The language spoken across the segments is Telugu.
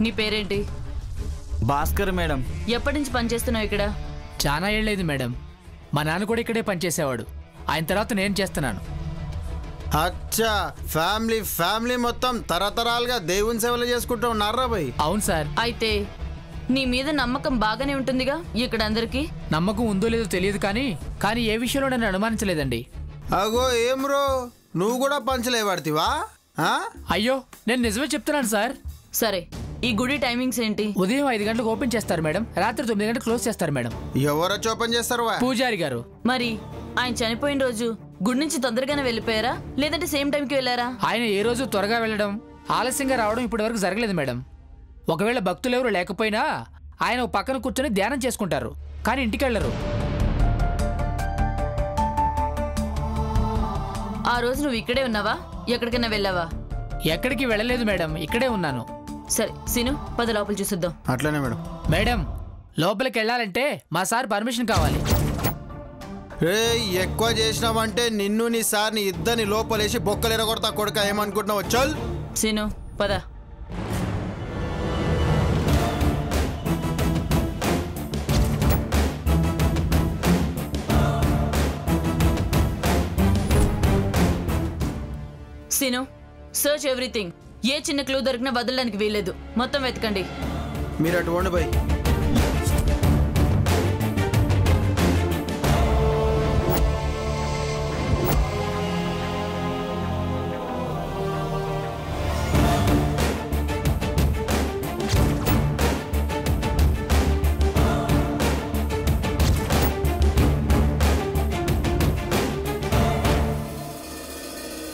నీ పేరేంటి? భాస్కర్ మేడం. ఎప్పటి నుంచి పనిచేస్తున్నావు ఇక్కడ? చాలా ఏళ్ళైంది మేడం. మా నాన్న కూడా ఇక్కడే పనిచేసేవాడు. ఆయన తర్వాత నేను చేస్తున్నాను. అచ్చా, ఫ్యామిలీ మొత్తం తరతరాలుగా దేవుని సేవలు చేసుకుంటూ ఉన్నారా భయ్? అవును సార్. అయితే నీ మీద నమ్మకం బాగానే ఉంటుందిగా ఇక్కడ అందరికి? నమ్మకం ఉందో లేదో తెలియదు కానీ ఏ విషయంలో నన్ను అనుమానించలేదండి. అగో ఏం రో, నువ్వు కూడా పంచలే పడతావా? అయ్యో, నేను నిజమే చెప్తున్నాను సార్. సరే, ఈ గుడి టైమింగ్స్ ఏంటి? ఉదయం 5 గంటలకు ఓపెన్ చేస్తారు మేడం, రాత్రి 9 గంటలకు క్లోజ్ చేస్తారు మేడం. ఎవరొచ్చి ఓపెన్ చేస్తారు? పూజారి గారు. మరి ఆయన చనిపోయిన రోజు గుడి నుంచి తొందరగానే వెళ్ళిపోయారా, లేదంటే సేమ్ టైంకి వెళ్ళారా? ఆయన ఏ రోజు త్వరగా వెళ్ళడం, ఆలస్యంగా రావడం ఇప్పటి వరకు జరగలేదు మేడం. ఒకవేళ భక్తులు ఎవరు లేకపోయినా ఆయన ఒక పక్కన కూర్చొని ధ్యానం చేసుకుంటారు, కానీ ఇంటికి వెళ్ళరు. ఆ రోజు నువ్వు ఇక్కడే ఉన్నావా, ఎక్కడికైనా వెళ్ళావా? ఎక్కడికి వెళ్ళలేదు మేడం, ఇక్కడే ఉన్నాను. సరే సీను, పద లోపల చూసిద్దాం. అట్లనే మేడం. మేడం, లోపలికి వెళ్ళాలంటే మా సార్ పర్మిషన్ కావాలి. ఎక్కువ చేసినావంటే నిన్ను నీ సార్ని ఇద్దరిని లోపలేసి బొక్కలేర కొడతా కొడక. ఏమనుకుంటున్నావు? చల్ సీను, పద. Scene, search everything. ఏ చిన్న క్లూ దొరికినా వదలడానికి వీల్లేదు. మొత్తం వెతకండి. మీరు అటు వండి భయ్.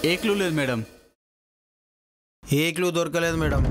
ఏ క్లూ లేదు మేడం. ఏ క్లూ దొరకలేదు మేడం.